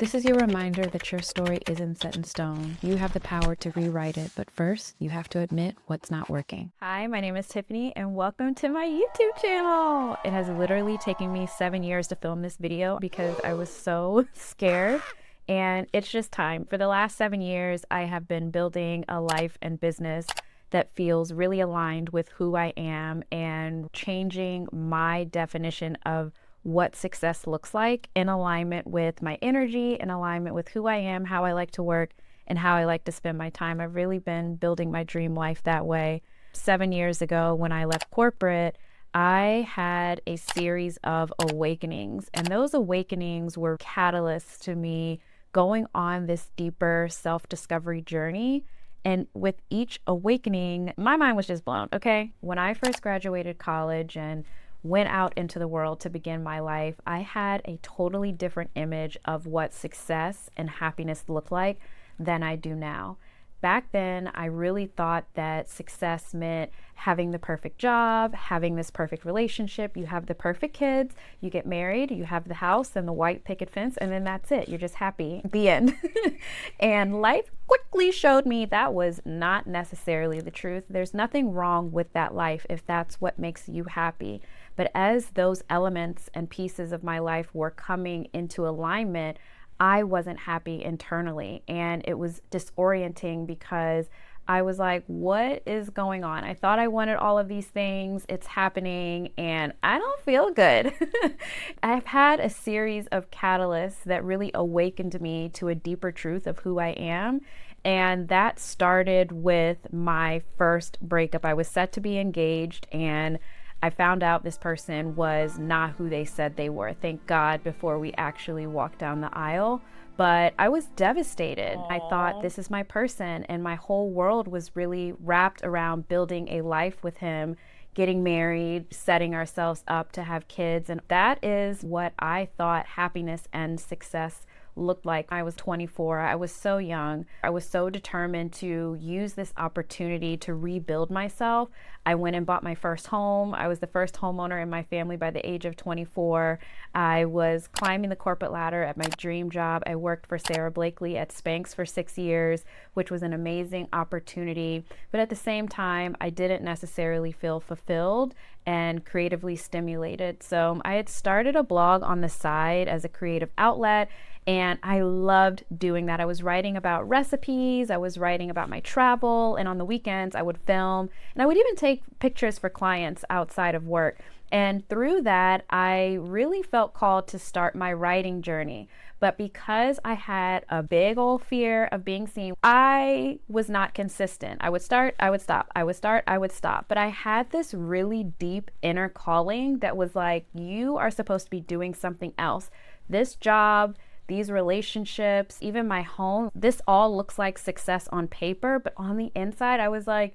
This is your reminder that your story isn't set in stone. You have the power to rewrite it, but first, you have to admit what's not working. Hi, my name is Tiffany, and welcome to my YouTube channel. It has literally taken me 7 years to film this video because I was so scared, and it's just time. For the last 7 years, I have been building a life and business that feels really aligned with who I am and changing my definition of what success looks like in alignment with my energy, in alignment with who I am, how I like to work, and how I like to spend my time. I've really been building my dream life that way. 7 years ago, when I left corporate, I had a series of awakenings, and those awakenings were catalysts to me going on this deeper self-discovery journey. And with each awakening, my mind was just blown, okay? When I first graduated college and went out into the world to begin my life, I had a totally different image of what success and happiness looked like than I do now. Back then, I really thought that success meant having the perfect job, having this perfect relationship, you have the perfect kids, you get married, you have the house and the white picket fence, and then that's it. You're just happy. The end. And life quickly showed me that was not necessarily the truth. There's nothing wrong with that life if that's what makes you happy. But as those elements and pieces of my life were coming into alignment, I wasn't happy internally, and it was disorienting because I was like, what is going on? I thought I wanted all of these things. It's happening and I don't feel good. I've had a series of catalysts that really awakened me to a deeper truth of who I am. And that started with my first breakup. I was set to be engaged, and I found out this person was not who they said they were. Thank God, before we actually walked down the aisle. But I was devastated. Aww. I thought, this is my person, and my whole world was really wrapped around building a life with him, getting married, setting ourselves up to have kids. And that is what I thought happiness and success looked like. I was 24. I was so young. I was so determined to use this opportunity to rebuild myself. I went and bought my first home. I was the first homeowner in my family by the age of 24. I was climbing the corporate ladder at my dream job. I worked for Sarah Blakely at Spanx for 6 years, which was an amazing opportunity. But at the same time, I didn't necessarily feel fulfilled and creatively stimulated. So I had started a blog on the side as a creative outlet, and I loved doing that. I was writing about recipes, I was writing about my travel, and on the weekends I would film, and I would even take pictures for clients outside of work. And through that, I really felt called to start my writing journey. But because I had a big old fear of being seen, I was not consistent. I would start, I would stop, I would start, I would stop. But I had this really deep inner calling that was like, you are supposed to be doing something else. This job, these relationships, even my home, this all looks like success on paper, but on the inside, I was like,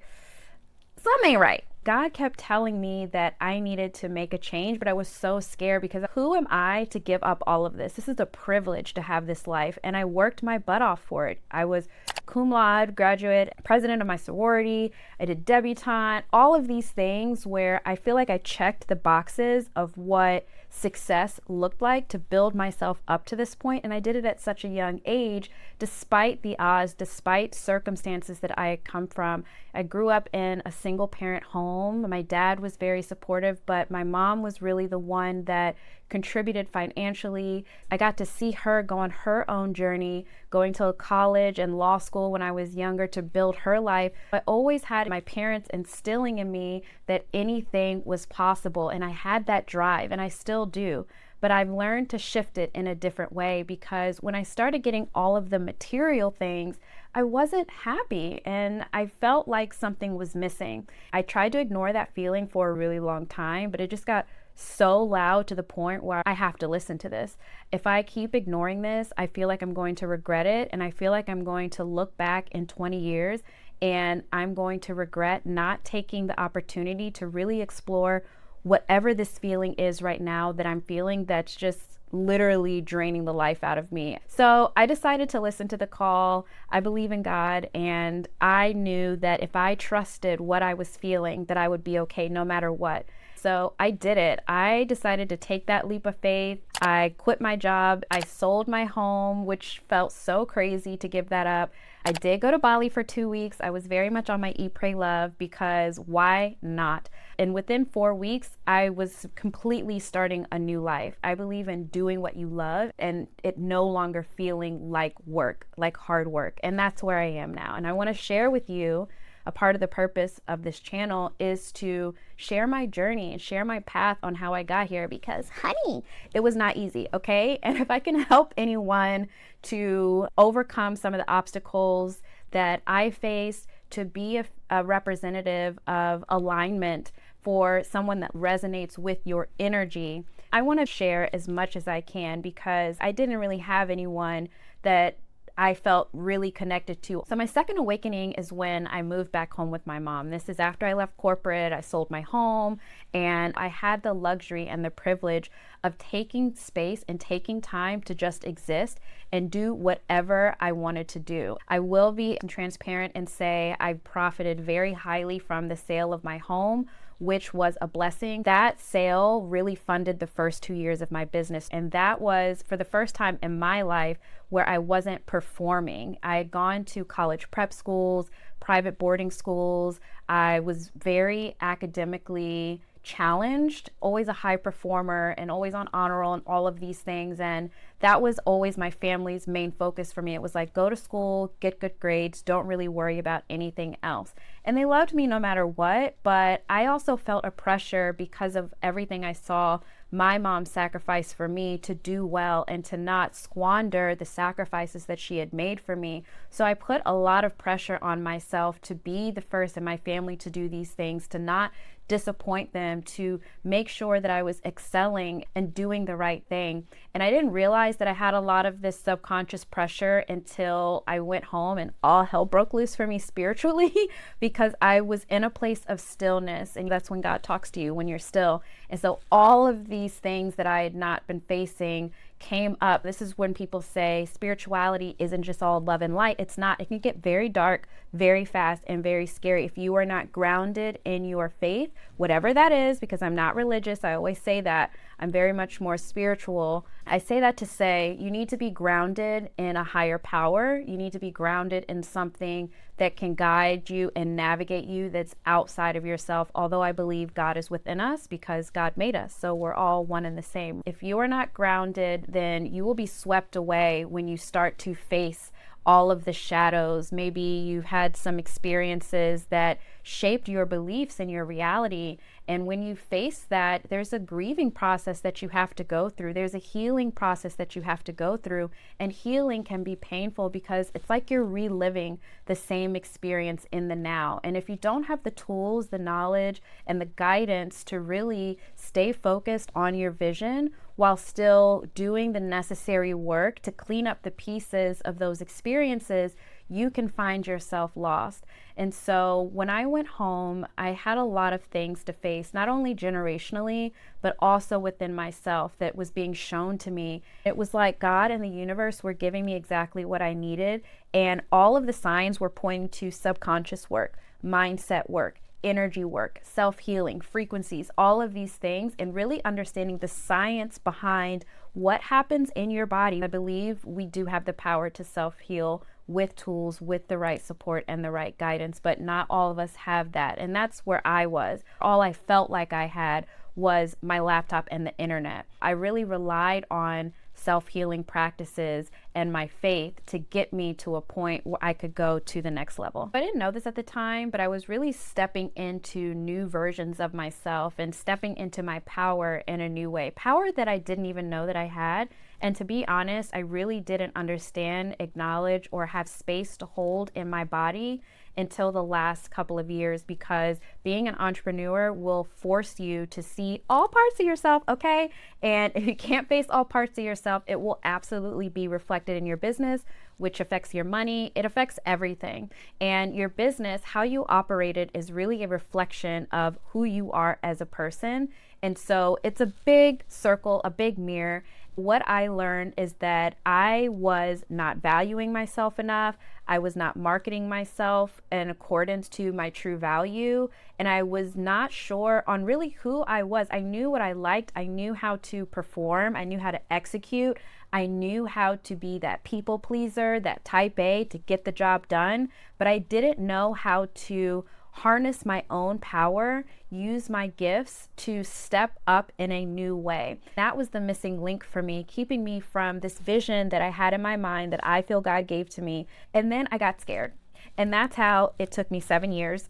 something ain't right. God kept telling me that I needed to make a change, but I was so scared because who am I to give up all of this? This is a privilege to have this life, and I worked my butt off for it. I was cum laude graduate, president of my sorority, I did debutante, all of these things where I feel like I checked the boxes of what success looked like to build myself up to this point, and I did it at such a young age, despite the odds, despite circumstances that I had come from. I grew up in a single parent home. My dad was very supportive, but my mom was really the one that contributed financially. I got to see her go on her own journey, going to college and law school when I was younger to build her life. I always had my parents instilling in me that anything was possible, and I had that drive, and I still do. But I've learned to shift it in a different way, because when I started getting all of the material things, I wasn't happy and I felt like something was missing. I tried to ignore that feeling for a really long time, but it just got so loud to the point where I have to listen to this. If I keep ignoring this, I feel like I'm going to regret it, and I feel like I'm going to look back in 20 years and I'm going to regret not taking the opportunity to really explore whatever this feeling is right now that I'm feeling that's just literally draining the life out of me. So I decided to listen to the call. I believe in God, and I knew that if I trusted what I was feeling, that I would be okay no matter what. so I did it. I decided to take that leap of faith. I quit my job. I sold my home, which felt so crazy to give that up. I did go to Bali for 2 weeks. I was very much on my eat, pray, love, because why not? And within 4 weeks, I was completely starting a new life. I believe in doing what you love and it no longer feeling like work, like hard work. And that's where I am now. And I want to share with you, a part of the purpose of this channel is to share my journey and share my path on how I got here, because honey, it was not easy, okay? And if I can help anyone to overcome some of the obstacles that I faced, to be a representative of alignment for someone that resonates with your energy, I want to share as much as I can, because I didn't really have anyone that I felt really connected to. So my second awakening is when I moved back home with my mom. This is after I left corporate. I sold my home, and I had the luxury and the privilege of taking space and taking time to just exist and do whatever I wanted to do. I will be transparent and say I profited very highly from the sale of my home, which was a blessing. That sale really funded the first 2 years of my business. And that was for the first time in my life where I wasn't performing. I had gone to college prep schools, private boarding schools. I was very academically challenged, always a high performer and always on honor roll and all of these things. And that was always my family's main focus for me. It was like, go to school, get good grades, don't really worry about anything else. And they loved me no matter what, but I also felt a pressure because of everything I saw my mom sacrifice for me to do well and to not squander the sacrifices that she had made for me. So I put a lot of pressure on myself to be the first in my family to do these things, to not disappoint them, to make sure that I was excelling and doing the right thing. And I didn't realize that I had a lot of this subconscious pressure until I went home and all hell broke loose for me spiritually because I was in a place of stillness. And that's when God talks to you, when you're still. And so all of these things that I had not been facing came up. This is when people say spirituality isn't just all love and light. It's not. It can get very dark, very fast, and very scary if you are not grounded in your faith, whatever that is, because I'm not religious. I always say that. I'm very much more spiritual. I say that to say you need to be grounded in a higher power. You need to be grounded in something that can guide you and navigate you that's outside of yourself, although I believe God is within us because God made us. So we're all one and the same. If you are not grounded, then you will be swept away when you start to face all of the shadows. Maybe you've had some experiences that shaped your beliefs and your reality. And when you face that, there's a grieving process that you have to go through. There's a healing process that you have to go through. And healing can be painful because it's like you're reliving the same experience in the now. And if you don't have the tools, the knowledge, and the guidance to really stay focused on your vision while still doing the necessary work to clean up the pieces of those experiences, you can find yourself lost. And so when I went home, I had a lot of things to face, not only generationally, but also within myself that was being shown to me. It was like God and the universe were giving me exactly what I needed. And all of the signs were pointing to subconscious work, mindset work, energy work, self-healing, frequencies, all of these things, and really understanding the science behind what happens in your body. I believe we do have the power to self-heal with tools, with the right support and the right guidance, but not all of us have that. And that's where I was. All I felt like I had was my laptop and the internet. I really relied on self-healing practices and my faith to get me to a point where I could go to the next level. I didn't know this at the time, but I was really stepping into new versions of myself and stepping into my power in a new way. Power that I didn't even know that I had. And to be honest, I really didn't understand, acknowledge, or have space to hold in my body until the last couple of years, because being an entrepreneur will force you to see all parts of yourself, okay? And if you can't face all parts of yourself, it will absolutely be reflected in your business, which affects your money. It affects everything. And your business, how you operate it, is really a reflection of who you are as a person. And so it's a big circle, a big mirror. What I learned is that I was not valuing myself enough. I was not marketing myself in accordance to my true value. And I was not sure on really who I was. I knew what I liked. I knew how to perform. I knew how to execute. I knew how to be that people pleaser, that type A, to get the job done. But I didn't know how to harness my own power, use my gifts to step up in a new way. That was the missing link for me, keeping me from this vision that I had in my mind that I feel God gave to me. And then I got scared. And that's how it took me 7 years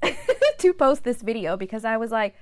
to post this video, because I was like,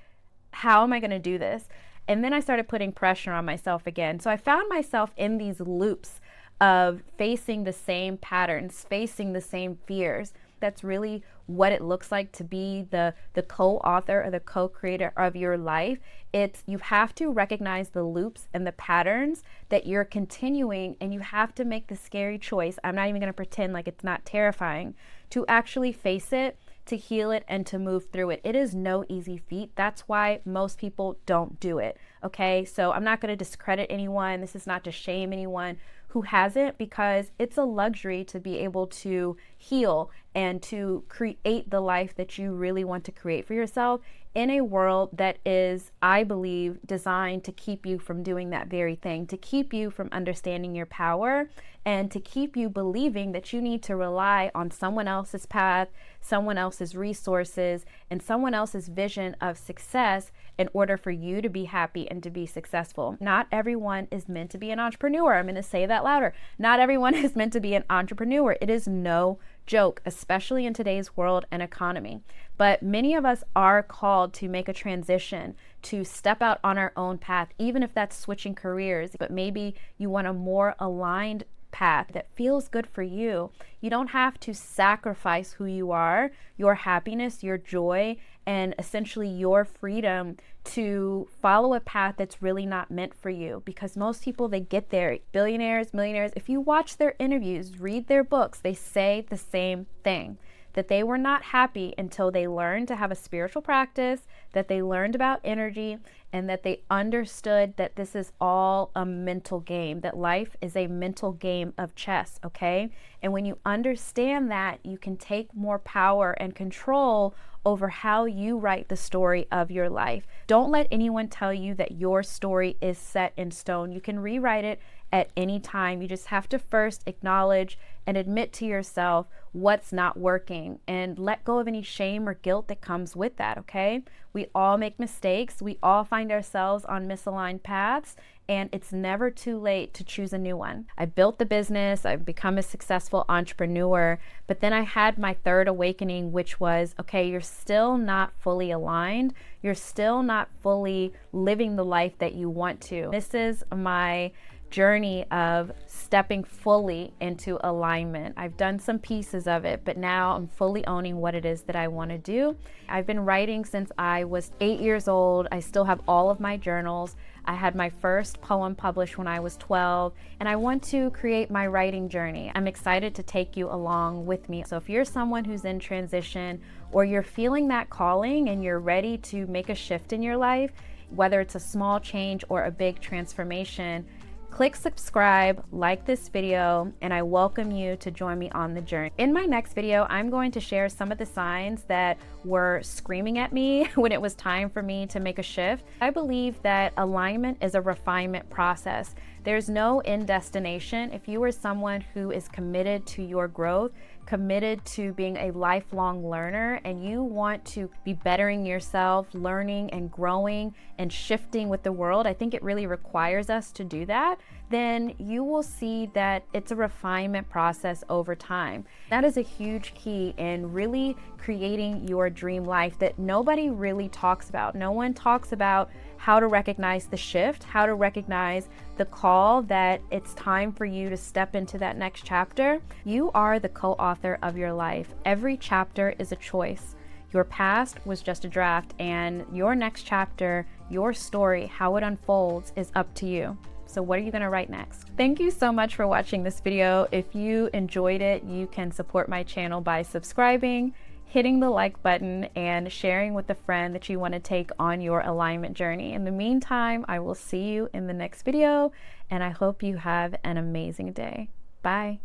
how am I going to do this? And then I started putting pressure on myself again. So I found myself in these loops of facing the same patterns, facing the same fears. That's really what it looks like to be the co-author or the co-creator of your life. It's, you have to recognize the loops and the patterns that you're continuing, and you have to make the scary choice. I'm not even going to pretend like it's not terrifying, to actually face it, to heal it, and to move through it. It is no easy feat. That's why most people don't do it. Okay, so I'm not going to discredit anyone. This is not to shame anyone who hasn't, because it's a luxury to be able to heal and to create the life that you really want to create for yourself in a world that is, I believe, designed to keep you from doing that very thing, to keep you from understanding your power, and to keep you believing that you need to rely on someone else's path, someone else's resources, and someone else's vision of success in order for you to be happy and to be successful. Not everyone is meant to be an entrepreneur. I'm going to say that louder. Not everyone is meant to be an entrepreneur. It is no joke, especially in today's world and economy. But many of us are called to make a transition, to step out on our own path, even if that's switching careers. But maybe you want a more aligned path that feels good for you. You don't have to sacrifice who you are, your happiness, your joy, and essentially your freedom to follow a path that's really not meant for you. Because most people, they get there, billionaires, millionaires, if you watch their interviews, read their books, they say the same thing, that they were not happy until they learned to have a spiritual practice, that they learned about energy, and that they understood that this is all a mental game, that life is a mental game of chess, okay? And when you understand that, you can take more power and control over how you write the story of your life. Don't let anyone tell you that your story is set in stone. You can rewrite it at any time. You just have to first acknowledge and admit to yourself what's not working, and let go of any shame or guilt that comes with that, okay? We all make mistakes. We all find ourselves on misaligned paths, and it's never too late to choose a new one. I built the business, I've become a successful entrepreneur, but then I had my third awakening, which was, okay, you're still not fully aligned. You're still not fully living the life that you want to. This is my journey of stepping fully into alignment. I've done some pieces of it, but now I'm fully owning what it is that I want to do. I've been writing since I was 8 years old. I still have all of my journals. I had my first poem published when I was 12, and I want to create my writing journey. I'm excited to take you along with me. So if you're someone who's in transition, or you're feeling that calling and you're ready to make a shift in your life, whether it's a small change or a big transformation, click subscribe, like this video, and I welcome you to join me on the journey. In my next video, I'm going to share some of the signs that were screaming at me when it was time for me to make a shift. I believe that alignment is a refinement process. There's no end destination. If you are someone who is committed to your growth, committed to being a lifelong learner, and you want to be bettering yourself, learning and growing and shifting with the world, I think it really requires us to do that, then you will see that it's a refinement process over time. That is a huge key in really creating your dream life that nobody really talks about. No one talks about how to recognize the shift, how to recognize the call that it's time for you to step into that next chapter. You are the co-author of your life. Every chapter is a choice. Your past was just a draft, and your next chapter, your story, how it unfolds, is up to you. So what are you going to write next? Thank you so much for watching this video. If you enjoyed it, you can support my channel by subscribing, hitting the like button and sharing with a friend that you want to take on your alignment journey. In the meantime, I will see you in the next video, and I hope you have an amazing day. Bye.